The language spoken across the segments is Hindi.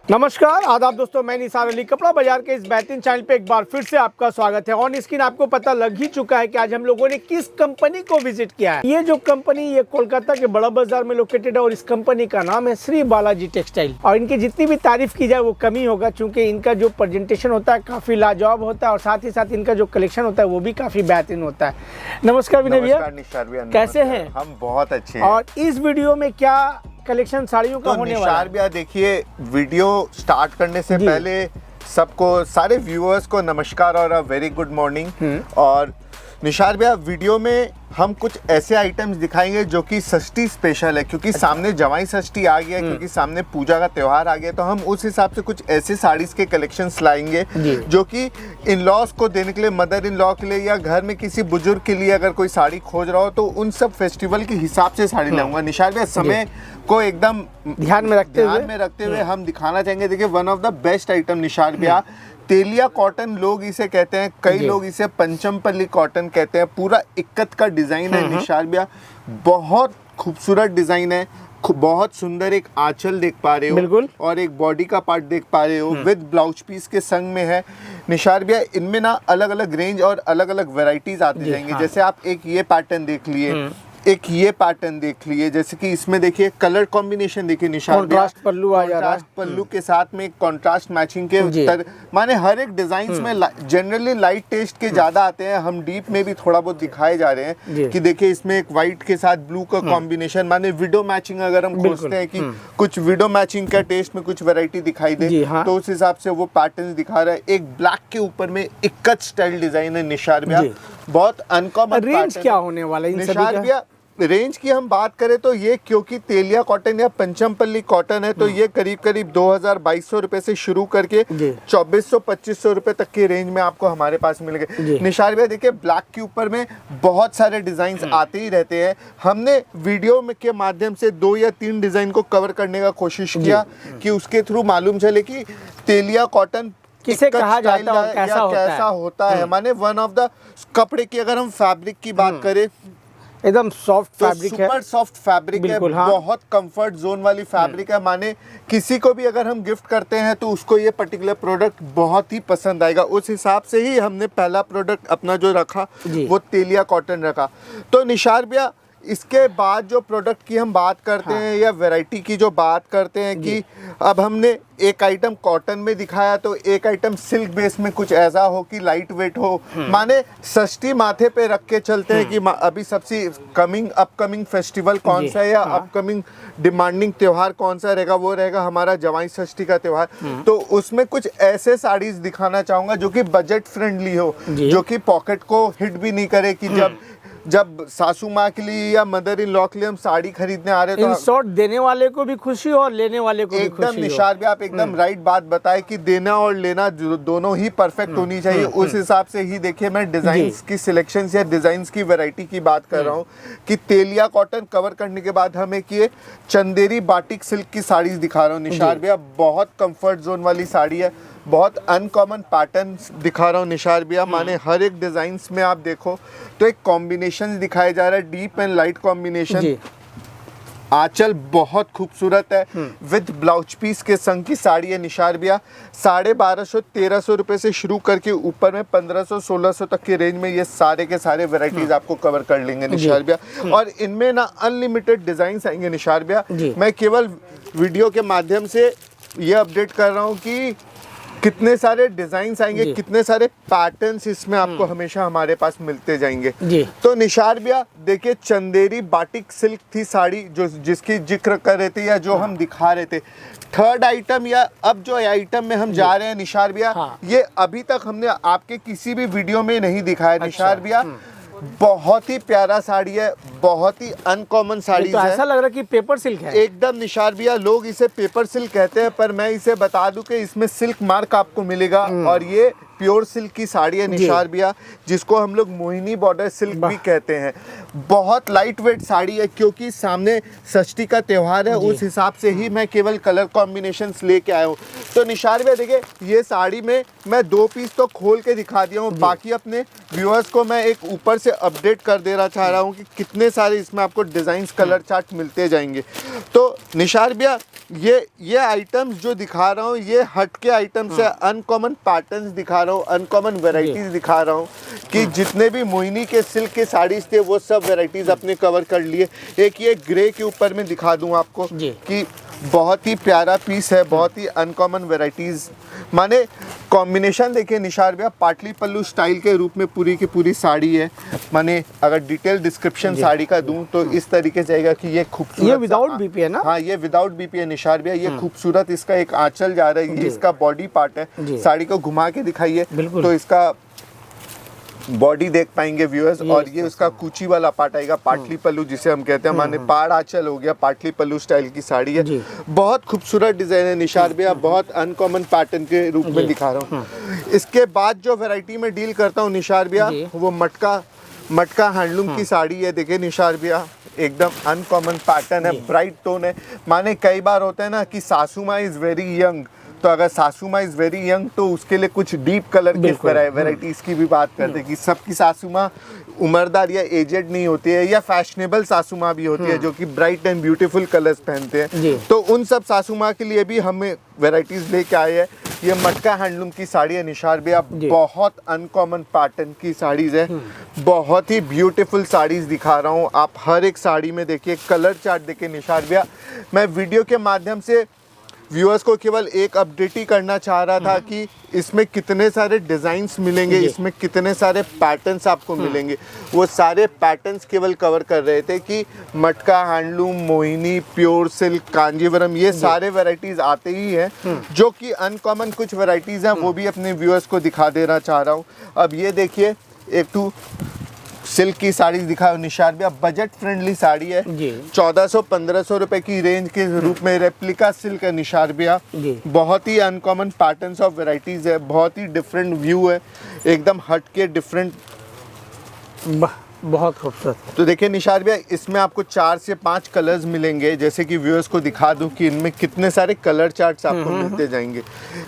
नमस्कार आदाब दोस्तों, मैं निसार अली कपड़ा बाजार के इस बेहतरीन चैनल पे एक बार फिर से आपका स्वागत है। ऑन स्क्रीन आपको पता लग ही चुका है कि आज हम लोगों ने किस कंपनी को विजिट किया है। ये जो कंपनी ये कोलकाता के बड़ा बाजार में लोकेटेड है और इस कंपनी का नाम है श्री बालाजी टेक्सटाइल। और इनकी जितनी भी तारीफ की जाए वो कमी होगा, क्योंकि इनका जो प्रेजेंटेशन होता है काफी लाजवाब होता है और साथ ही साथ इनका जो कलेक्शन होता है वो भी काफी बेहतरीन होता है। नमस्कार विनय भैया, कैसे हैं? हम बहुत अच्छे हैं। और इस वीडियो में क्या कलेक्शन साड़ियों का होने वाला है? भैया देखिए, वीडियो स्टार्ट करने से पहले सबको, सारे व्यूअर्स को नमस्कार और अ वेरी गुड मॉर्निंग। और निशार भैया, वीडियो में हम कुछ ऐसे आइटम्स दिखाएंगे जो कि षष्ठी स्पेशल है, क्योंकि सामने जवाई षष्ठी आ गया, क्योंकि सामने पूजा का त्योहार आ गया, तो हम उस हिसाब से कुछ ऐसे साड़ीज के कलेक्शंस लाएंगे जो कि इन लॉज को देने के लिए, मदर इन लॉ के लिए या घर में किसी बुजुर्ग के लिए अगर कोई साड़ी खोज रहा हो तो उन सब फेस्टिवल के हिसाब से साड़ी लाऊंगा। निशार भैया, समय को एकदम ध्यान में रखते हुए हम दिखाना चाहेंगे। देखिए, one of the best item Nishar भैया, तेलिया कॉटन लोग इसे कहते हैं, कई लोग इसे पंचमपल्ली कॉटन कहते हैं। पूरा इक्कत का डिजाइन है निशार भैया, बहुत खूबसूरत डिजाइन है, बहुत सुंदर एक आंचल देख पा रहे हो बिल्कुल, और एक बॉडी का पार्ट देख पा रहे हो विद ब्लाउज पीस के संग में है। निशार भैया, इनमें ना अलग अलग रेंज और अलग अलग वेराइटीज आते जाएंगे। जैसे आप एक ये पैटर्न देख लिए, एक ये पैटर्न देख लिए, जैसे कि इसमें देखिए कलर कॉम्बिनेशन देखिए निशान, कॉन्ट्रास्ट पल्लू आ जा रहा है, पल्लू के साथ में कॉन्ट्रास्ट मैचिंग के माने हर एक डिजाइन में जनरली लाइट टेस्ट के ज्यादा आते हैं। हम डीप में भी थोड़ा बहुत दिखाए जा रहे हैं कि देखिए इसमें एक व्हाइट के साथ ब्लू का कॉम्बिनेशन, माने विडो मैचिंग अगर हम खोजते हैं कि कुछ विडो मैचिंग का टेस्ट में कुछ वैरायटी दिखाई दे, तो उस हिसाब से वो पैटर्न दिखा रहा है। एक ब्लैक के ऊपर में इक्कत स्टाइल डिजाइन है निशार भैया, बहुत अनकॉमन। रेंज क्या होने वाला है इन सभी का? भैया रेंज की हम बात करें तो ये, क्योंकि तेलिया कॉटन या पंचमपल्ली कॉटन है, तो ये करीब करीब 2000-2200 रुपए से शुरू करके 2400-2500 रुपए तक की रेंज में आपको हमारे पास मिलेंगे। निशार भैया देखिए, ब्लैक के ऊपर में बहुत सारे डिजाइन आते ही रहते हैं। हमने वीडियो में के माध्यम से 2 या 3 डिजाइन को कवर करने का कोशिश किया कि उसके थ्रू मालूम चले कि तेलिया कॉटन किसे कहा जाता है, कैसा होता है। माने वन ऑफ द कपड़े की अगर हम फैब्रिक की बात करें, एकदम सॉफ्ट फैब्रिक है, सुपर सॉफ्ट फैब्रिक है, बहुत कंफर्ट जोन वाली फैब्रिक है। माने किसी को भी अगर हम गिफ्ट करते हैं तो उसको ये पर्टिकुलर प्रोडक्ट बहुत ही पसंद आएगा। उस हिसाब से ही हमने पहला प्रोडक्ट अपना जो रखा वो तेलिया कॉटन रखा। तो निशार भैया, इसके बाद जो प्रोडक्ट की हम बात करते हैं या वैरायटी की जो बात करते हैं कि अब हमने एक आइटम कॉटन में दिखाया, तो एक आइटम सिल्क बेस में कुछ ऐसा हो कि लाइट वेट हो। माने षष्ठी माथे पे रख के चलते हैं कि अभी सबसे अपकमिंग फेस्टिवल कौन सा है या अपकमिंग डिमांडिंग त्योहार कौन सा रहेगा, वो रहेगा हमारा जवाई षष्ठी का त्योहार। तो उसमें कुछ ऐसे साड़ीज दिखाना चाहूंगा जो कि बजट फ्रेंडली हो, जो कि पॉकेट को हिट भी नहीं करे कि जब सासू माँ के लिए या मदर इन लॉ के लिए हम साड़ी खरीदने आ रहे हैं, तो शॉर्ट देने वाले को भी खुशी हो और लेने वाले को भी खुशी हो। एकदम निशार भी आप एकदम राइट बात बताए कि देना और लेना दोनों ही परफेक्ट होनी चाहिए। उस हिसाब से ही देखिए, मैं डिजाइन्स की सिलेक्शन या डिजाइन्स की वैरायटी की बात कर रहा हूँ कि तेलिया कॉटन कवर करने के बाद हम एक ये चंदेरी बाटिक सिल्क की साड़ीज दिखा रहा हूँ निशार भैया, बहुत कंफर्ट जोन वाली साड़ी है, बहुत अनकॉमन पैटर्न दिखा रहा हूँ निशार भैया। माने हर एक डिजाइन्स में आप देखो तो एक कॉम्बिनेशन दिखाया जा रहा है, डीप एंड लाइट कॉम्बिनेशन। आंचल बहुत खूबसूरत है विद ब्लाउज पीस के संग की साड़ी है निशार भैया। 1250-1300 रुपए से शुरू करके ऊपर में 1500-1600 तक की रेंज में ये सारे के सारे वेराइटीज आपको कवर कर लेंगे निशार भैया। और इनमें ना अनलिमिटेड डिजाइन आएंगे निशार भैया। मैं केवल वीडियो के माध्यम से ये अपडेट कर रहा हूँ कि कितने सारे डिजाइन्स आएंगे, कितने सारे पैटर्न्स इसमें आपको हमेशा हमारे पास मिलते जाएंगे। तो निशार भैया देखिए, चंदेरी बाटिक सिल्क थी साड़ी जो जिसकी जिक्र कर रहे थे या जो हम दिखा रहे थे। थर्ड आइटम या अब जो आइटम में हम जा रहे हैं निशार भैया, ये अभी तक हमने आपके किसी भी वीडियो में नहीं दिखाया निशार भैया। बहुत ही प्यारा साड़ी है, बहुत ही अनकॉमन साड़ी है। ऐसा लग रहा है कि पेपर सिल्क है एकदम निशार भैया। लोग इसे पेपर सिल्क कहते हैं, पर मैं इसे बता दूं कि इसमें सिल्क मार्क आपको मिलेगा और ये प्योर सिल्क की साड़ी है निशार भैया, जिसको हम लोग मोहिनी बॉर्डर सिल्क भी कहते हैं। बहुत लाइट वेट साड़ी है, क्योंकि सामने षष्ठी का त्योहार है, उस हिसाब से ही मैं केवल कलर कॉम्बिनेशंस लेके आया हूँ। तो निशार भैया देखिए, ये साड़ी में मैं 2 पीस तो खोल के दिखा दिया हूँ, बाकी अपने व्यूअर्स को मैं एक ऊपर से अपडेट कर देना चाह रहा हूँ कि कितने सारे इसमें आपको डिजाइन कलर चार्ट मिलते जाएंगे। तो निशार भैया ये आइटम्स जो दिखा रहा हूँ ये हटके आइटम्स है, अनकॉमन पैटर्न्स दिखा रहा हूँ, अनकॉमन वेराइटीज दिखा रहा हूँ कि जितने भी मोहिनी के सिल्क के साड़ीज थे वो सब वेराइटीज अपने कवर कर लिए। एक ये ग्रे के ऊपर में दिखा दूँ आपको कि बहुत ही प्यारा पीस है, बहुत ही अनकॉमन वेराइटीज, माने कॉम्बिनेशन देखिए निशार भैया, पाटली पल्लू स्टाइल के रूप में पूरी की पूरी साड़ी है। माने अगर डिटेल डिस्क्रिप्शन साड़ी का दूं तो इस तरीके से आएगा कि ये खूबसूरत, ये विदाउट बीपी है ना? हाँ ये विदाउट बीपी है निशार भैया। ये खूबसूरत इसका एक आंचल जा रहा है, ये इसका बॉडी पार्ट है। साड़ी को घुमा के दिखाइए तो इसका बॉडी देख पाएंगे व्यूअर्स, और ये उसका कूची वाला पार्ट आएगा, पाटली पल्लू जिसे हम कहते हैं, माने पाड़ आंचल हो गया, पाटली पल्लू स्टाइल की साड़ी है। बहुत खूबसूरत डिजाइन है निशार भैया, बहुत अनकॉमन पैटर्न के रूप में दिखा रहा हूँ। इसके बाद जो वैरायटी में डील करता हूँ निशार भैया वो मटका हैंडलूम की साड़ी है। देखिए निशार भैया एकदम अनकॉमन पैटर्न है, ब्राइट टोन है। माने कई बार होता है ना कि सासू माँ इज वेरी यंग, तो अगर सासू माँ इज वेरी यंग तो उसके लिए कुछ डीप कलर की वेराइटीज की भी बात करते हैं कि सबकी सासू माँ उम्रदार या एजेड नहीं होती है, या फैशनेबल सासू माँ भी होती है जो कि ब्राइट एंड ब्यूटीफुल कलर्स पहनते हैं। तो उन सब सासू माँ के लिए भी हमें वेराइटीज लेके आए हैं। ये मटका हैंडलूम की साड़ी है निशार भैया, बहुत अनकॉमन पैटर्न की साड़ीज है, बहुत ही ब्यूटीफुल साड़ीज दिखा रहा हूँ। आप हर एक साड़ी में देखिए कलर चार्ट देखिए निशार भैया। मैं वीडियो के माध्यम से व्यूअर्स को केवल एक अपडेट ही करना चाह रहा था कि इसमें कितने सारे डिज़ाइंस मिलेंगे, इसमें कितने सारे पैटर्न्स आपको मिलेंगे। वो सारे पैटर्न्स केवल कवर कर रहे थे कि Matka handloom, Mohini, pure silk, Kanjeevaram, ये सारे वैरायटीज़ आते ही हैं। जो कि अनकॉमन कुछ वैरायटीज़ हैं वो भी अपने व्यूअर्स को दिखा देना चाह रहा हूँ। अब ये देखिए एक टू सिल्क की साड़ी दिखाओ निशार भैया, बजट फ्रेंडली साड़ी है, 1400-1500 रुपए की रेंज के रूप में रेप्लिका सिल्क है निशार भैया। बहुत ही अनकॉमन पैटर्न्स ऑफ वैरायटीज है, बहुत ही डिफरेंट व्यू है, एकदम हट के डिफरेंट, बहुत खूबसूरत। तो देखिए निशार भैया इसमें आपको 4 से 5 कलर्स मिलेंगे, जैसे कि व्यूअर्स को दिखा दूं कि इनमें कितने सारे कलर चार्ट्स आपको मिलते जाएंगे।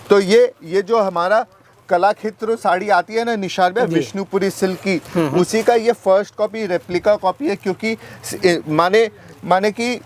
तो ये जो हमारा कलाक्षेत्र साड़ी आती है ना निशार भैया विष्णुपुरी सिल्क की, उसी का ये फर्स्ट कॉपी रेप्लिका कॉपी है, क्योंकि माने कि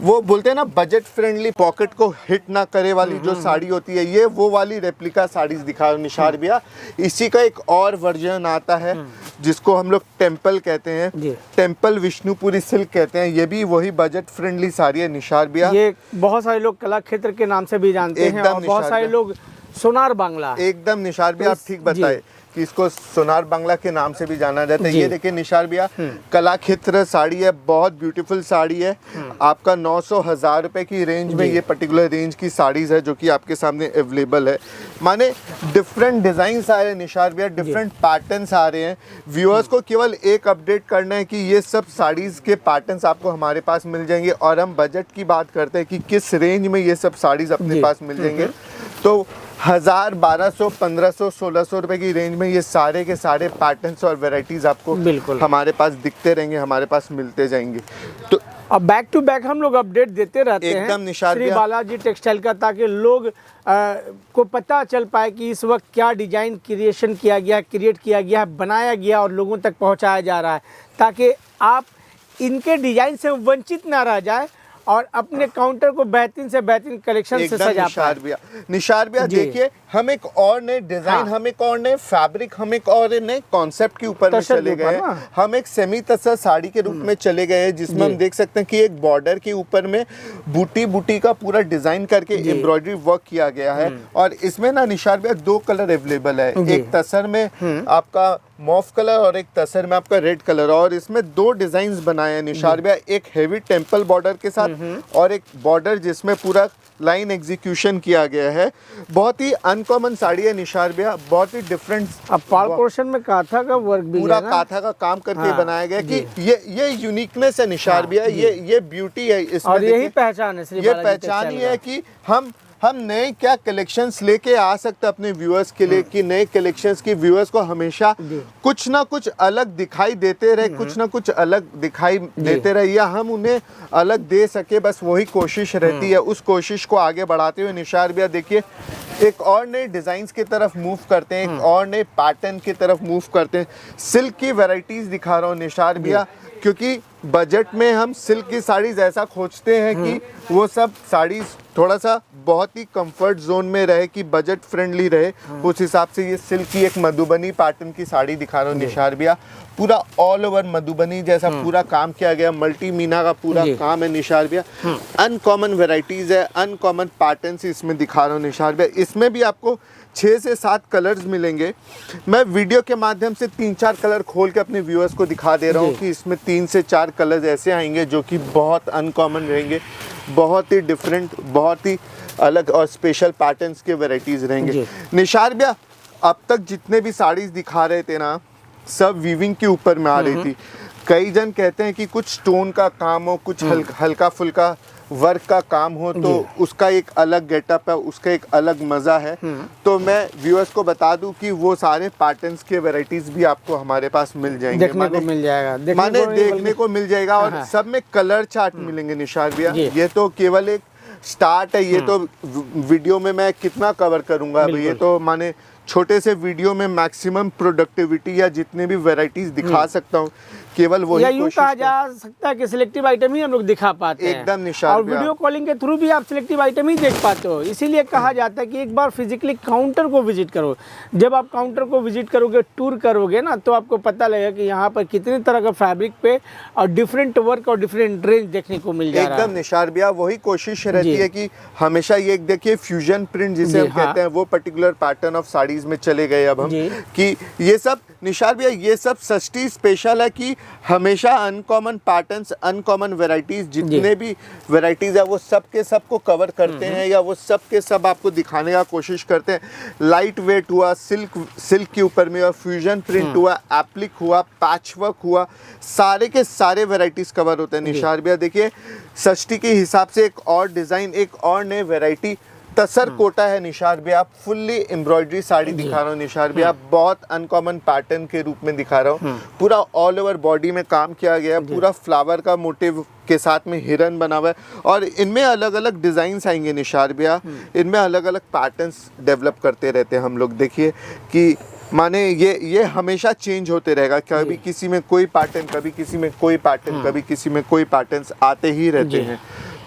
वो बोलते हैं ना बजट फ्रेंडली, पॉकेट को हिट ना करे वाली जो साड़ी होती है, ये वो वाली रेप्लिका साड़ीज दिखा निशार भैया। इसी का एक और वर्जन आता है जिसको हम लोग टेम्पल कहते हैं, टेम्पल विष्णुपुरी सिल्क कहते हैं, ये भी वही बजट फ्रेंडली साड़ी है निशार भैया। ये बहुत सारे लोग कलाक्षेत्र के नाम से भी जानते हैं, और बहुत सारे लोग सोनार बांग्ला, एकदम निशार भैया आप ठीक बताए कि इसको सोनार बांग्ला के नाम से भी जाना जाता है। ये देखिए निशार भैया कलाक्षेत्र साड़ी है, बहुत ब्यूटीफुल साड़ी है। आपका 900-1000 रुपए की रेंज में ये पर्टिकुलर रेंज की साड़ीज है जो कि आपके सामने अवेलेबल है। माने डिफरेंट डिजाइन आ रहे हैं निशार भैया, डिफरेंट पैटर्न्स आ रहे हैं। व्यूअर्स को केवल एक अपडेट करना है कि ये सब साड़ीज के पैटर्न्स आपको हमारे पास मिल जाएंगे, और हम बजट की बात करते हैं कि किस रेंज में ये सब साड़ीज अपने पास मिल जाएंगे। तो 1000, 1200, 1500, 1600 रुपए की रेंज में ये सारे के सारे पैटर्न्स और वैरायटीज आपको हमारे पास दिखते रहेंगे, हमारे पास मिलते जाएंगे। तो अब बैक टू बैक हम लोग अपडेट देते रहते हैं एकदम निशार श्री बालाजी टेक्सटाइल का, ताकि लोग को पता चल पाए कि इस वक्त क्या डिजाइन क्रिएशन किया गया, क्रिएट किया गया, बनाया गया और लोगों तक पहुंचाया जा रहा है, ताकि आप इनके डिजाइन से वंचित ना रह जाए और अपने काउंटर को बेहतरीन से बेहतरीन कलेक्शन से सजा पाए। निशार भैया देखिए हम एक और नए डिजाइन, हम एक और नए फैब्रिक, हम एक और नए कॉन्सेप्ट के ऊपर में चले गए। हम एक सेमी तसर साड़ी के रूप में चले गए हैं, जिसमें हम देख सकते हैं कि एक बॉर्डर के ऊपर में बूटी बूटी का पूरा डिजाइन करके एम्ब्रॉयडरी वर्क किया गया है। और इसमें ना निशार भैया 2 कलर अवेलेबल है, एक तसर में आपका मॉफ कलर और एक तसर में आपका रेड कलर, और इसमें 2 डिजाइन्स बनाए हैं निशार भैया, एक हेवी टेम्पल बॉर्डर के साथ और एक बॉर्डर जिसमें पूरा लाइन एग्जीक्यूशन किया गया है। बहुत ही अनकॉमन साड़ी है निशार भैया, बहुत ही डिफरेंट। अब पाल पोर्शन में काथा का वर्क भी पूरा काथा का काम करके बनाया गया कि ये यूनिकनेस है निशार भैया, ये ब्यूटी है इसमें, और यही पहचान है, ये पहचान ही है कि हम नए क्या कलेक्शंस लेके आ सकते हैं अपने व्यूअर्स के लिए, कि नए कलेक्शंस की व्यूअर्स को हमेशा कुछ ना कुछ अलग दिखाई देते रहे, कुछ ना कुछ अलग दिखाई देते रहे, या हम उन्हें अलग दे सके, बस वही कोशिश रहती है। उस कोशिश को आगे बढ़ाते हुए निशार भैया देखिए एक और नए डिजाइन्स की तरफ मूव करते हैं, एक और नए पैटर्न की तरफ मूव करते हैं। सिल्क की वैरायटीज दिखा रहा हूँ निशार भैया, क्योंकि बजट में हम सिल्क की साड़ीज ऐसा खोजते हैं कि वो सब साड़ीज थोड़ा सा बहुत ही कंफर्ट जोन में रहे, कि बजट फ्रेंडली रहे। उस हिसाब से ये सिल्क की एक मधुबनी पैटर्न की साड़ी दिखा रहा हूँ निशार भैया। पूरा ऑल ओवर मधुबनी जैसा पूरा काम किया गया, मल्टी मीना का पूरा काम है निशार भैया। अनकॉमन वेराइटीज है, अनकॉमन पैटर्न्स इसमें दिखा रहा हूँ निशार भैया। इसमें भी आपको 6 से 7 कलर्स मिलेंगे। मैं वीडियो के माध्यम से 3-4 कलर खोल के अपने व्यूअर्स को दिखा दे रहा हूँ कि इसमें 3 से 4 कलर्स ऐसे आएंगे जो कि बहुत अनकॉमन रहेंगे, बहुत ही डिफरेंट, बहुत ही अलग और स्पेशल पैटर्न्स के वैरायटीज रहेंगे निशार भैया। अब तक जितने भी साड़ीज दिखा रहे थे ना, सब वीविंग के ऊपर में आ रही थी। कई जन कहते हैं कि कुछ स्टोन का काम हो, कुछ हल्का फुल्का वर्क का काम हो, तो उसका एक अलग गेटअप है, उसका एक अलग मज़ा है। तो मैं व्यूअर्स को बता दूं कि वो सारे पैटर्न्स के वैरायटीज भी आपको हमारे पास मिल जाएंगे, देखने को मिल जाएगा, देखने को मिल जाएगा। और सब में कलर चार्ट मिलेंगे निशार भैया। ये तो केवल एक स्टार्ट है, ये तो वीडियो में मैं कितना कवर करूंगा अभी। ये तो माने छोटे से वीडियो में मैक्सिमम प्रोडक्टिविटी या जितने भी वैरायटीज दिखा सकता हूँ, केवल वही यूं कहा जा सकता है कि सिलेक्टिव आइटम ही हम लोग दिखा पाते हैं एकदम निशान। और वीडियो कॉलिंग के थ्रू भी आप सिलेक्टिव आइटम ही देख पाते हो। इसीलिए कहा जाता है कि एक बार फिजिकली काउंटर को विजिट करो। जब आप काउंटर को विजिट करोगे, टूर करोगे ना, तो आपको पता लगेगा कि यहाँ पर कितने तरह का फैब्रिक पे और डिफरेंट वर्क और डिफरेंट रेंज देखने को मिल जाएगा। एकदम निशार भैया, वही कोशिश रहती है कि हमेशा ये देखिए फ्यूजन प्रिंट जिसे हम कहते हैं, वो पर्टिकुलर पैटर्न ऑफ साड़ीज में चले गए अब हम, कि ये सब निशार भैया ये सब षष्ठी स्पेशल है कि हमेशा अनकॉमन पैटर्न्स, अनकॉमन वैरायटीज, जितने भी वैरायटीज है वो सब के सब को कवर करते हैं, या वो सब के सब आपको दिखाने का कोशिश करते हैं। लाइट वेट हुआ, सिल्क के ऊपर में, और फ्यूजन प्रिंट हुआ, एप्लिक हुआ, पैचवर्क हुआ, सारे के सारे वैरायटीज कवर होते हैं निशार भैया। देखिए षष्ठी के हिसाब से एक और डिजाइन, एक और नई वैरायटी तसर कोटा है निशार भैया। फुल्ली एम्ब्रॉयडरी साड़ी दिखा रहा हूँ निशार भैया, बहुत अनकॉमन पैटर्न के रूप में दिखा रहा हूँ। पूरा ऑल ओवर बॉडी में काम किया गया है, पूरा फ्लावर का मोटिव के साथ में हिरन बना हुआ है, और इनमें अलग अलग डिजाइन्स आएंगे निशार भैया। इनमें अलग अलग पैटर्न्स डेवलप करते रहते हैं हम लोग। देखिए कि माने ये हमेशा चेंज होते रहेगा, कभी किसी में कोई पैटर्न, कभी किसी में कोई पैटर्न, कभी किसी में कोई पैटर्न्स आते ही रहते हैं।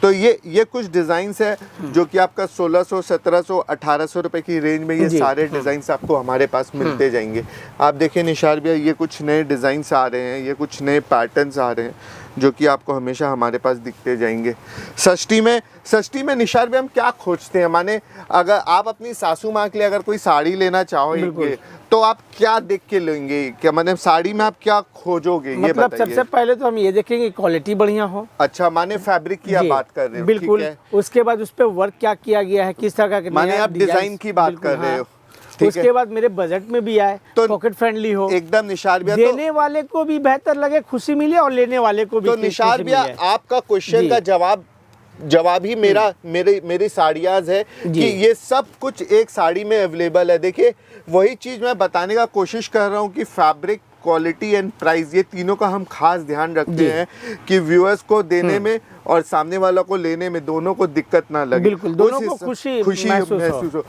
तो ये कुछ डिज़ाइंस है जो कि आपका 1600, 1700, 1800 रुपए की रेंज में ये सारे डिज़ाइंस आपको हमारे पास मिलते जाएंगे। आप देखिए निशार भैया, ये कुछ नए डिज़ाइंस आ रहे हैं, ये कुछ नए पैटर्न्स आ रहे हैं जो कि आपको हमेशा हमारे पास दिखते जाएंगे। षष्ठी में निशार भैया हम क्या खोजते हैं, माने अगर आप अपनी सासू माँ के लिए अगर कोई साड़ी लेना चाहोगे तो आप क्या देख के लेंगे, क्या मतलब साड़ी में आप क्या खोजोगे, ये मतलब बताइए। सबसे पहले तो हम ये देखेंगे क्वालिटी बढ़िया हो। अच्छा, माने फैब्रिक की आप बात कर रहे हो, बिल्कुल। उसके बाद उस पर वर्क क्या किया गया है, किस तरह का, माने आप डिजाइन की बात कर रहे हो। उसके बाद मेरे बजट में भी आए, तो पॉकेट फ्रेंडली हो एकदम निशार भैया, देने वाले को भी बेहतर लगे, खुशी मिले, और लेने वाले को भी। तो निशार भैया आपका क्वेश्चन का जवाब ही मेरी साड़ियाज है कि ये सब कुछ एक साड़ी में अवेलेबल है। देखिए वही चीज मैं बताने का कोशिश कर रहा हूँ कि फैब्रिक, क्वालिटी एंड प्राइस, ये तीनों का हम खास ध्यान रखते हैं कि व्यूअर्स को देने में और सामने वालों को लेने में दोनों को दिक्कत ना लगे, बिल्कुल दोनों को खुशी महसूस हो।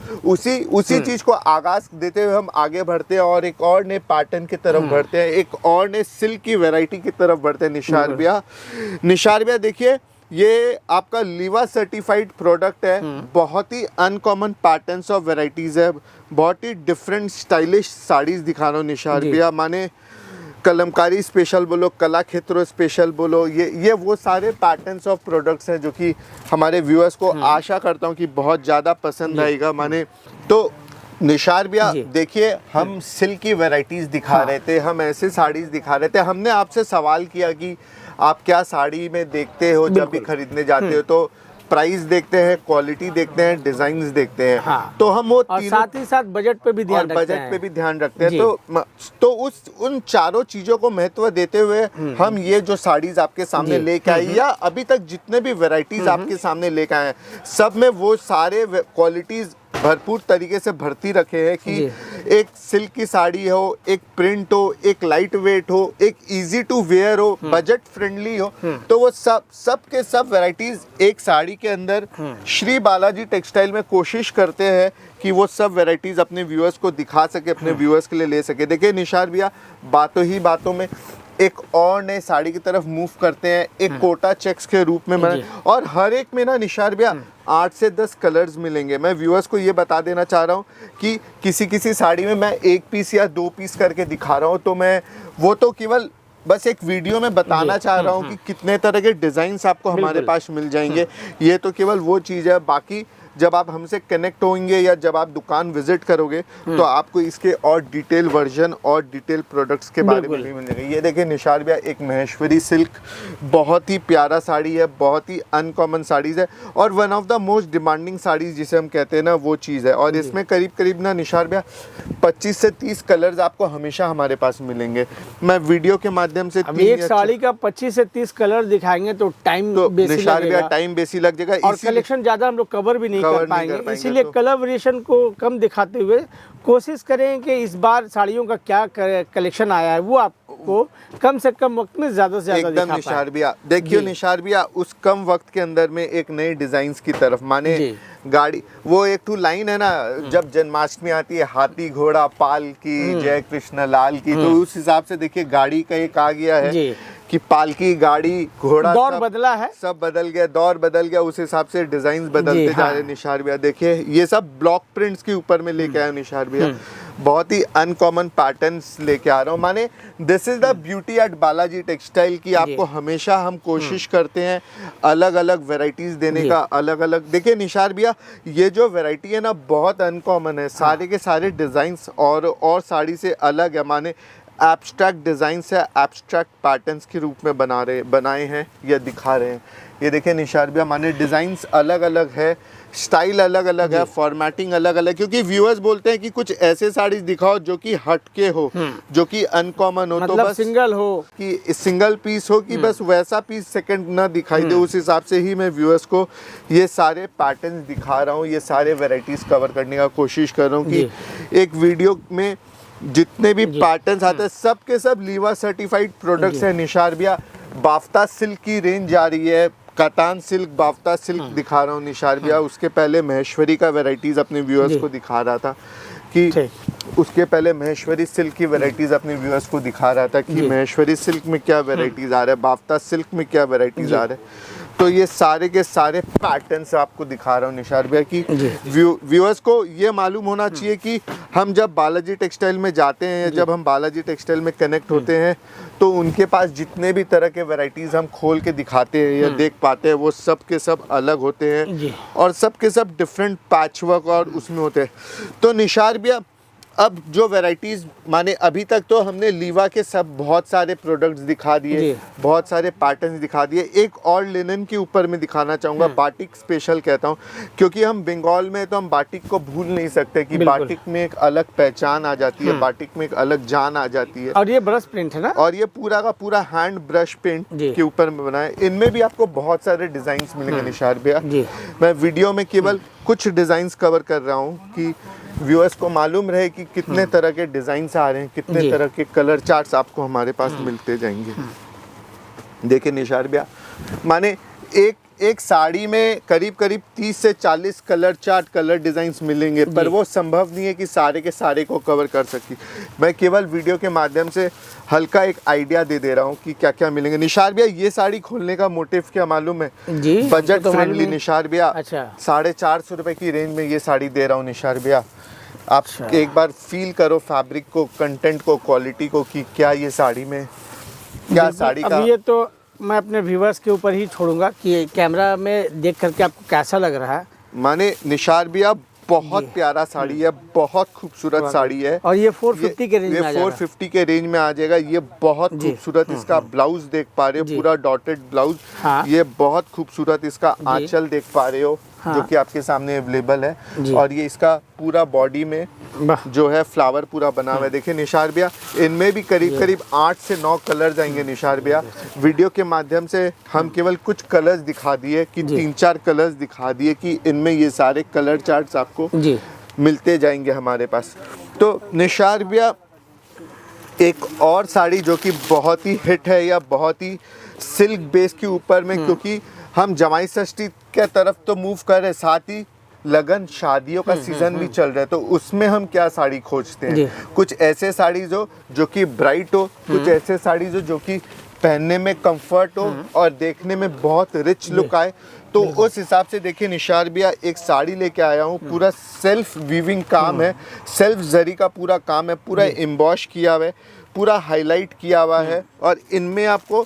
उसी चीज को आगाज देते हुए हम आगे बढ़ते हैं और एक और नए पैटर्न की तरफ बढ़ते हैं, एक और नए सिल्क की वैरायटी की तरफ बढ़ते हैं निशार भैया। देखिए ये आपका लीवा सर्टिफाइड प्रोडक्ट है, बहुत ही अनकॉमन पैटर्न्स और वैरायटीज है, बहुत ही डिफरेंट स्टाइलिश साड़ीज दिखा रहा हूँ निशार भैया। माने कलमकारी स्पेशल बोलो, कला क्षेत्र स्पेशल बोलो, ये वो सारे पैटर्न्स ऑफ प्रोडक्ट्स हैं जो कि हमारे व्यूअर्स को आशा करता हूँ कि बहुत ज़्यादा पसंद आएगा। माने तो निशार भैया देखिए, हम सिल्क की वैरायटीज दिखा रहे थे, हम ऐसे साड़ीज दिखा रहे थे। हमने आपसे सवाल किया कि आप क्या साड़ी में देखते हो जब भी खरीदने जाते हो, तो प्राइस देखते हैं, क्वालिटी देखते हैं, डिजाइन्स देखते हैं। तो हम वो और साथ ही साथ बजट पे भी ध्यान रखते हैं। तो उन चारों चीजों को महत्व देते हुए हम ये जो साड़ीज आपके सामने लेके आए, या अभी तक जितने भी वैरायटीज आपके सामने लेके आए हैं, सब में वो सारे क्वालिटीज भरपूर तरीके से भर्ती रखे हैं कि एक सिल्क की साड़ी हो, एक प्रिंट हो, एक लाइट वेट हो, एक इजी टू वेयर हो, बजट फ्रेंडली हो, तो वो सब के सब वैरायटीज एक साड़ी के अंदर श्री बालाजी टेक्सटाइल में कोशिश करते हैं कि वो सब वैरायटीज अपने व्यूअर्स को दिखा सके, अपने व्यूअर्स के लिए ले सके। देखिए निशार भैया, बातों ही बातों में एक और नए साड़ी की तरफ मूव करते हैं, एक कोटा चेक्स के रूप में बना, और हर एक में ना निशार भैया 8 से 10 कलर्स मिलेंगे। मैं व्यूअर्स को ये बता देना चाह रहा हूँ कि किसी साड़ी में मैं 1 पीस या 2 पीस करके दिखा रहा हूँ, तो मैं वो तो केवल बस एक वीडियो में बताना चाह रहा हूँ कि कितने तरह के डिज़ाइंस आपको हमारे पास मिल जाएंगे। ये तो केवल वो चीज़ है, बाकी जब आप हमसे कनेक्ट होंगे या जब आप दुकान विजिट करोगे तो आपको इसके और डिटेल वर्जन और डिटेल प्रोडक्ट्स के बारे में भी मिल जाएगा। ये देखिए निशार भैया, एक महेश्वरी सिल्क, बहुत ही प्यारा साड़ी है, बहुत ही अनकॉमन साड़ीज़ है और one of the most demanding saris जिसे हम कहते हैं ना, वो चीज़ है। और इसमें करीब करीब ना निशार भैया 25 से 30 कलर्स आपको हमेशा हमारे पास मिलेंगे। मैं वीडियो के माध्यम से एक साड़ी का 25 से 30 कलर दिखाएंगे तो टाइम बेसी निशार भैया लगेगा, टाइम बेसी लग जाएगा और कलेक्शन ज़्यादा हम लोग कवर भी नहीं कर पाएंगे। इसीलिए तो कलर वेरिएशन को कम दिखाते हुए कोशिश करें कि इस बार साड़ियों का क्या कलेक्शन आया है वो आपको कम से कम वक्त में ज़्यादा से ज़्यादा एकदम निशार भैया। देखियो निशार भैया, उस कम वक्त के अंदर में एक नए डिजाइन्स की तरफ, माने गाड़ी, वो एक टू लाइन है ना, जब जन्माष्टमी आती है, हाथी घोड़ा पालकी जय कृष्ण लाल की, तो उस हिसाब से देखिए गाड़ी का एक आ गया है कि पालकी गाड़ी घोड़ा दौर बदला है, सब बदल गया, दौर बदल गया, उस हिसाब से डिजाइन बदलते जा रहे हैं निशार भैया। देखिए ये सब ब्लॉक प्रिंट्स के ऊपर में लेके आया निशार भैया, बहुत ही अनकॉमन पैटर्न्स लेके आ रहा हूँ। माने this is the beauty at Balaji textile की आपको हमेशा हम कोशिश करते हैं अलग अलग वेराइटीज देने का, अलग अलग। देखिए निशार भैया, ये जो वैरायटी है ना बहुत अनकॉमन है, सारे के सारे डिजाइन्स और साड़ी से अलग है। माने एब्स्ट्रैक्ट डिज़ाइंस है, एब्स्ट्रैक्ट पैटर्न्स के रूप में बनाए हैं या दिखा रहे हैं। ये देखिए निशार भैया, माने डिज़ाइंस अलग अलग है, स्टाइल अलग अलग है, फॉर्मेटिंग अलग अलग, क्योंकि व्यूअर्स बोलते हैं कि कुछ ऐसे साड़ीज दिखाओ जो कि हटके हो, जो कि अनकॉमन हो, मतलब तो बस सिंगल हो, कि सिंगल पीस हो, कि बस वैसा पीस सेकंड ना दिखाई दे। उस हिसाब से ही मैं व्यूअर्स को ये सारे पैटर्न्स दिखा रहा हूँ, ये सारे वेराइटीज कवर करने का कोशिश कर रहा हूँ कि एक वीडियो में जितने भी पैटर्न्स आते हैं सब के सब लीवा सर्टिफाइड प्रोडक्ट्स हैं निशार भैया। बाफ्ता सिल्क की रेंज आ रही है, कतान सिल्क, बाफ्ता सिल्क दिखा रहा हूँ निशार भैया। उसके पहले महेश्वरी का वेराइटीज अपने व्यूअर्स को दिखा रहा था कि उसके पहले महेश्वरी सिल्क की वेराइटीज अपने व्यूअर्स को दिखा रहा था कि महेश्वरी सिल्क में क्या वेराइटीज आ रहा है, बाफ्ता सिल्क में क्या वेराइटीज आ रहे हैं। तो ये सारे के सारे पैटर्न्स आपको दिखा रहा हूँ निशार भैया कि व्यूअर्स को ये मालूम होना चाहिए कि हम जब बालाजी टेक्सटाइल में जाते हैं, जब हम बालाजी टेक्सटाइल में कनेक्ट होते हैं, तो उनके पास जितने भी तरह के वैरायटीज़ हम खोल के दिखाते हैं या देख पाते हैं, वो सब के सब अलग होते हैं और सब के सब डिफरेंट पैचवर्क और उसमें होते हैं। तो निशार भैया, अब जो वैरायटीज़, माने अभी तक तो हमने लीवा के सब बहुत सारे प्रोडक्ट्स दिखा दिए, बहुत सारे पैटर्न्स दिखा दिए। एक और लिनन के ऊपर में दिखाना चाहूँगा, बाटिक स्पेशल कहता हूँ, क्योंकि हम बंगाल में तो हम बाटिक को भूल नहीं सकते कि बाटिक में एक अलग पहचान आ जाती है, बाटिक में एक अलग जान आ जाती है। और ये ब्रश प्रिंट है ना, और ये पूरा का पूरा हैंड ब्रश पेंट के ऊपर में बना है। इनमें भी आपको बहुत सारे डिजाइन मिलेंगे निशार भैया। मैं वीडियो में केवल कुछ डिजाइन कवर कर रहा हूँ कि व्यूअर्स को मालूम रहे कि कितने तरह के डिजाइन्स आ रहे हैं, कितने तरह के कलर चार्ट्स आपको हमारे पास मिलते जाएंगे। देखिए निशार भैया, माने एक साड़ी में करीब करीब 30 से 40 कलर चार्ट, कलर डिजाइन्स मिलेंगे, पर वो संभव नहीं है कि सारे के सारे को कवर कर सकी। मैं केवल वीडियो के माध्यम से हल्का एक आइडिया दे रहा हूँ कि क्या क्या मिलेंगे। निशार भैया, ये साड़ी खोलने का मोटिव क्या मालूम है? बजट तो फ्रेंडली निशार भैया। 450 रुपए की रेंज में ये साड़ी दे रहा हूँ निशार भैया। आप एक बार फील करो फैब्रिक को, कंटेंट को, क्वालिटी को, कि क्या ये साड़ी में क्या साड़ी का। अब ये तो मैं अपने व्यूवर्स के ऊपर ही छोड़ूंगा कि कैमरा में देख करके आपको कैसा लग रहा है। माने निशार भैया, बहुत प्यारा साड़ी है, बहुत खूबसूरत साड़ी है, और ये 450 के रेंज में आ जाएगा। 450 के रेंज में आ जाएगा। ये बहुत खूबसूरत, इसका ब्लाउज देख पा रहे हो, पूरा डॉटेड ब्लाउज। ये बहुत खूबसूरत इसका आंचल देख पा रहे हो, जो कि आपके सामने अवेलेबल है। और ये इसका पूरा बॉडी में जो है फ्लावर पूरा बना हुआ है। देखिए निशार भैया, इनमें भी करीब करीब 8 से 9 कलर जाएंगे निशार भैया। वीडियो के माध्यम से हम केवल कुछ कलर्स दिखा दिए कि 3-4 कलर्स दिखा दिए कि इनमें ये सारे कलर चार्ट्स आपको मिलते जाएंगे हमारे पास। तो निशार भैया, एक और साड़ी जो कि बहुत ही हिट है या बहुत ही सिल्क बेस के ऊपर में, क्योंकि हम जमाई षष्ठी के तरफ तो मूव कर रहे, साथ ही लगन शादियों का सीजन भी चल रहा है, तो उसमें हम क्या साड़ी खोजते हैं, कुछ ऐसे साड़ीज हो जो कि ब्राइट हो, कुछ ऐसे साड़ीज हो जो कि पहनने में कंफर्ट हो और देखने में बहुत रिच लुक आए। तो उस हिसाब से देखिए निशार भैया, एक साड़ी लेके आया हूँ, पूरा सेल्फ वीविंग काम है, सेल्फ जरी का पूरा काम है, पूरा एम्बॉश किया हुआ है, पूरा हाईलाइट किया हुआ है, और इनमें आपको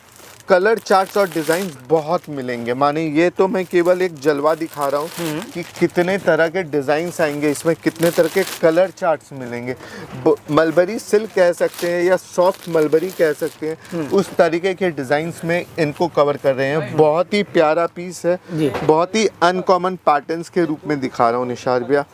कलर चार्ट्स और डिज़ाइन बहुत मिलेंगे। माने ये तो मैं केवल एक जलवा दिखा रहा हूँ कि कितने तरह के डिज़ाइंस आएंगे इसमें, कितने तरह के कलर चार्ट्स मिलेंगे। मलबरी सिल्क कह सकते हैं या सॉफ्ट मलबरी कह सकते हैं, उस तरीके के डिज़ाइंस में इनको कवर कर रहे हैं। बहुत ही प्यारा पीस है, बहुत ही अनकॉमन पैटर्न्स के रूप में दिखा रहा हूँ निशार भैया।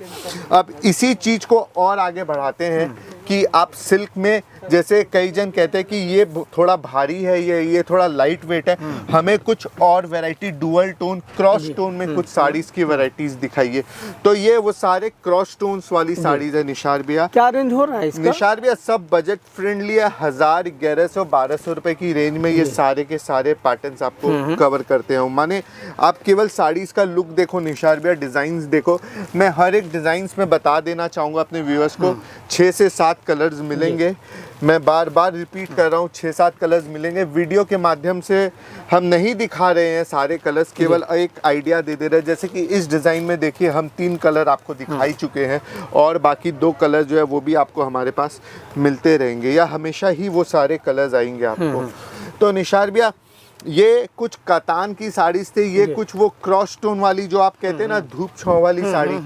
अब इसी चीज़ को और आगे बढ़ाते हैं कि आप सिल्क में, जैसे कई जन कहते हैं कि ये थोड़ा भारी है, ये थोड़ा लाइट वेट है, हमें कुछ और variety dual tone, cross tone में कुछ साड़ीज की वैरायटीज दिखाइए। तो ये वो सारे क्रॉस टोन्स वाली साड़ीज है निशार भैया। क्या रेंज हो रहा है इसका? निशार भैया सब बजट फ्रेंडली है, 1000, 1100, 1200 रुपए की रेंज में ये सारे के सारे पैटर्न्स आपको कवर करते हैं। माने आप केवल साड़ीज का लुक देखो निशार भैया, डिजाइन देखो। मैं हर एक डिजाइन में बता देना चाहूंगा अपने व्यूअर्स को, 6 से 7 कलर्स मिलेंगे। मैं बार बार रिपीट कर रहा हूँ, 6-7 कलर्स मिलेंगे। वीडियो के माध्यम से हम नहीं दिखा रहे हैं सारे कलर्स, केवल एक आइडिया दे दे रहे हैं। जैसे कि इस डिज़ाइन में देखिए हम 3 कलर आपको दिखाई चुके हैं, और बाकी 2 कलर जो है वो भी आपको हमारे पास मिलते रहेंगे, या हमेशा ही वो सारे कलर्स आएंगे आपको। तो निशार भैया, ये कुछ कतान की साड़ीज थे, ये कुछ वो क्रॉस टोन वाली जो आप कहते हैं ना धूप छांव वाली साड़ी,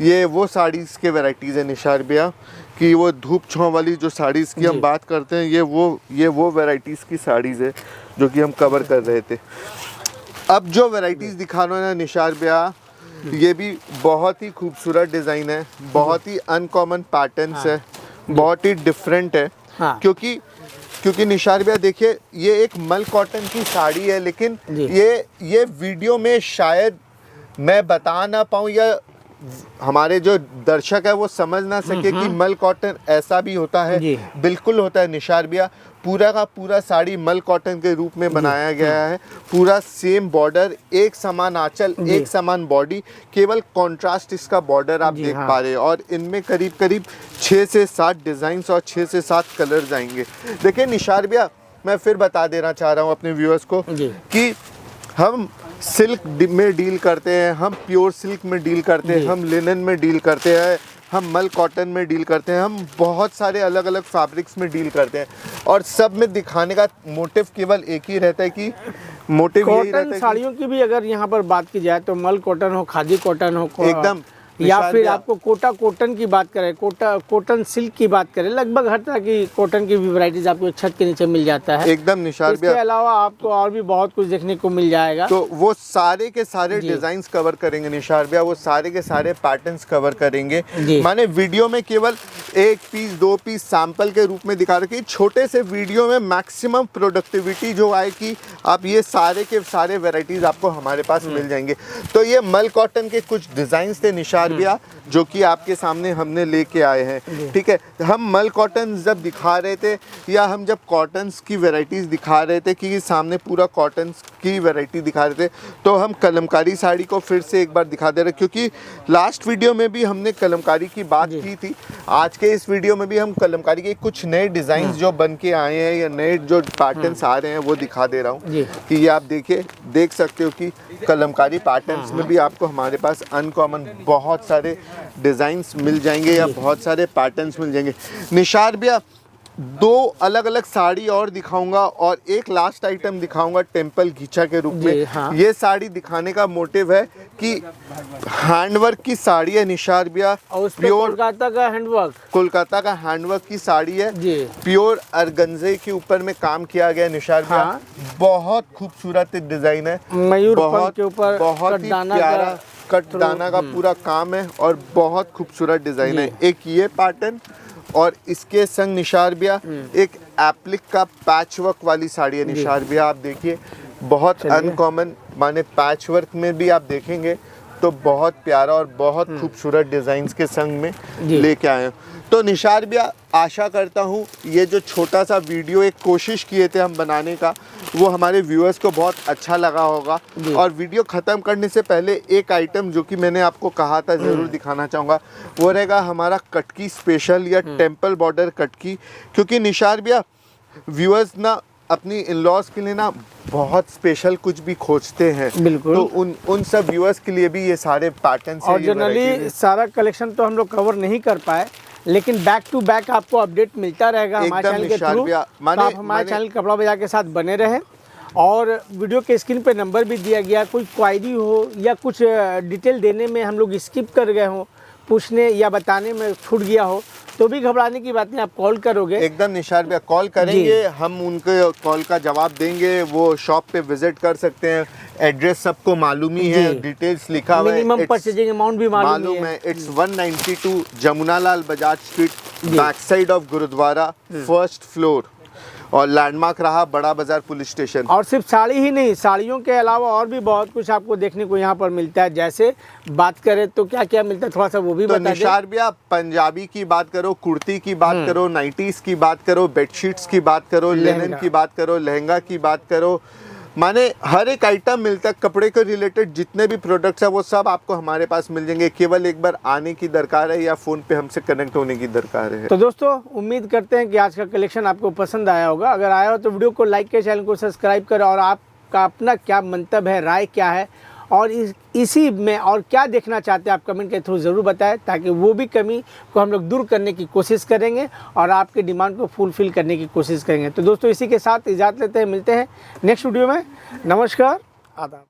ये वो साड़ीज के वैरायटीज है निशार भैया। कि वो धूप छांव वाली जो साड़ीज की हम बात करते हैं, ये वो वैरायटीज की साड़ीज है जो कि हम कवर कर रहे थे। अब जो वैरायटीज दिखा रहे हैं निशार भैया, ये भी बहुत ही खूबसूरत डिजाइन है, बहुत ही अनकॉमन पैटर्न्स है, बहुत ही डिफरेंट है। क्योंकि निशार भैया देखिए, ये एक मल कॉटन की साड़ी है, लेकिन ये वीडियो में शायद मैं बता ना पाऊँ, या हमारे जो दर्शक है वो समझ ना सके कि मल कॉटन ऐसा भी होता है। बिल्कुल होता है निशार भैया, पूरा का पूरा साड़ी मल कॉटन के रूप में बनाया गया है। पूरा सेम बॉर्डर, एक समान आंचल, एक समान बॉडी, केवल कंट्रास्ट इसका बॉर्डर आप देख पा रहे हैं। और इनमें करीब करीब 6 से 7 डिज़ाइंस और 6 से 7 कलर्स आएंगे। देखिए निशार भैया, मैं फिर बता देना चाह रहा हूँ अपने व्यूअर्स को कि हम सिल्क में डील करते हैं, हम प्योर सिल्क में डील करते हैं, हम लिनन में डील करते हैं, हम मल कॉटन में डील करते हैं, हम बहुत सारे अलग अलग फैब्रिक्स में डील करते हैं। और सब में दिखाने का मोटिव केवल एक ही रहता है कि मोटिव यही रहता है। साड़ियों की भी अगर यहाँ पर बात की जाए तो मल कॉटन हो, खादी कॉटन हो, एकदम, या फिर आपको कोटा कॉटन की बात करें, कॉटन सिल्क की बात करें, लगभग हर तरह की कॉटन की भी वैरायटीज आपको छत के नीचे मिल जाता है। एकदम निशार भैया, इसके अलावा आपको और भी बहुत कुछ देखने को मिल जाएगा। तो वो सारे के सारे डिजाइन्स कवर करेंगे निशार भैया, वो सारे के सारे पैटर्न्स कवर करेंगे। माने वीडियो में केवल 1 पीस 2 पीस सैंपल के रूप में दिखा रहे, छोटे से वीडियो में मैक्सिमम प्रोडक्टिविटी जो आएगी, आप ये सारे के सारे वेराइटीज आपको हमारे पास मिल जाएंगे। तो ये मल कॉटन के कुछ डिजाइन्स थे निशार भैया, जो कि आपके सामने हमने लेके आए हैं। ठीक है, हम मल कॉटन जब दिखा रहे थे, या हम जब कॉटन्स की वैरायटीज दिखा रहे थे, कि सामने पूरा कॉटन्स की वैरायटी दिखा रहे थे, तो हम कलमकारी साड़ी को फिर से एक बार दिखा दे रहे, क्योंकि लास्ट वीडियो में भी हमने कलमकारी की बात की थी। आज के इस वीडियो में भी हम कलमकारी के कुछ नए डिजाइन जो बन के आए हैं, या नए जो पैटर्न्स आ रहे हैं, वो दिखा दे रहा हूँ कि ये आप देखिए, देख सकते हो कि कलमकारी पैटर्न्स में भी आपको हमारे पास अनकॉमन बहुत सारे डिजाइन्स मिल जाएंगे, या बहुत सारे पैटर्न्स मिल जाएंगे। निशार भैया, 2 अलग अलग साड़ी और दिखाऊंगा, और एक लास्ट आइटम दिखाऊंगा टेम्पल घीचा के रूप में। ये साड़ी दिखाने का मोटिव है कि हैंडवर्क की साड़ी है निशार भैया, प्योर कोलकाता का हैंडवर्क, कोलकाता का हैंडवर्क की साड़ी है, प्योर अर्गंजे के ऊपर में काम किया गया निशार भैया। बहुत खूबसूरत डिजाइन है, मयूर पंख के ऊपर बहुत ही प्यारा कटदाना का पूरा काम है, और बहुत खूबसूरत डिजाइन है। एक ये पैटर्न, और इसके संग निशार भैया एक एप्लिक का पैच वर्क वाली साड़ी है निशार भैया। आप देखिए, बहुत अनकॉमन, माने पैच वर्क में भी आप देखेंगे तो बहुत प्यारा और बहुत खूबसूरत डिजाइन्स के संग में लेके आए हैं। तो निशार भैया, आशा करता हूँ ये जो छोटा सा वीडियो एक कोशिश किए थे हम बनाने का, वो हमारे व्यूअर्स को बहुत अच्छा लगा होगा। और वीडियो ख़त्म करने से पहले एक आइटम जो कि मैंने आपको कहा था ज़रूर दिखाना चाहूँगा, वो रहेगा हमारा कटकी स्पेशल या टेम्पल बॉर्डर कटकी। क्योंकि निशार भैया, व्यूअर्स ना अपनी इन-लॉज के लिए ना बहुत स्पेशल कुछ भी खोजते हैं। बिल्कुल। तो उन सब व्यूअर्स के लिए भी ये सारे पैटर्न और जनरली सारा कलेक्शन तो हम लोग कवर नहीं कर पाए, लेकिन बैक टू बैक आपको अपडेट मिलता रहेगा हमारे चैनल के थ्रू। तो आप हमारे चैनल कपड़ा बाजार के साथ बने रहें। और वीडियो के स्क्रीन पे नंबर भी दिया गया, कोई क्वायरी हो या कुछ डिटेल देने में हम लोग स्किप कर गए हों, पूछने या बताने में छूट गया हो, तो भी घबराने की बात नहीं, आप कॉल करोगे एकदम निशार भैया, कॉल करेंगे, हम उनके कॉल का जवाब देंगे। वो शॉप पे विजिट कर सकते हैं, एड्रेस सबको मालूम ही है, डिटेल्स लिखा हुआ है, मिनिमम परचेजिंग अमाउंट भी मालूम है। It's 192 Jamunalal Bajaj street, back side of gurudwara, first floor, और लैंडमार्क रहा बड़ा बाजार पुलिस स्टेशन। और सिर्फ साड़ी ही नहीं, साड़ियों के अलावा और भी बहुत कुछ आपको देखने को यहाँ पर मिलता है। जैसे बात करें तो क्या क्या मिलता है, थोड़ा सा वो भी बता दें। निशार भैया, पंजाबी की बात करो, कुर्ती की बात करो, नाइटीज की बात करो, बेडशीट्स की बात करो, लिनन की बात करो, लहंगा की बात करो, माने हर एक आइटम मिलता है। कपड़े के रिलेटेड जितने भी प्रोडक्ट्स है वो सब आपको हमारे पास मिल जाएंगे। केवल एक बार आने की दरकार है या फ़ोन पे हमसे कनेक्ट होने की दरकार है। तो दोस्तों, उम्मीद करते हैं कि आज का कलेक्शन आपको पसंद आया होगा। अगर आया हो तो वीडियो को लाइक करें, चैनल को सब्सक्राइब करें, और आपका अपना क्या मंतव्य है, राय क्या है, और इसी में और क्या देखना चाहते हैं आप कमेंट के थ्रू ज़रूर बताएं, ताकि वो भी कमी को हम लोग दूर करने की कोशिश करेंगे और आपके डिमांड को फुलफिल करने की कोशिश करेंगे। तो दोस्तों, इसी के साथ इजाज़त लेते हैं, मिलते हैं नेक्स्ट वीडियो में। नमस्कार, आदाब।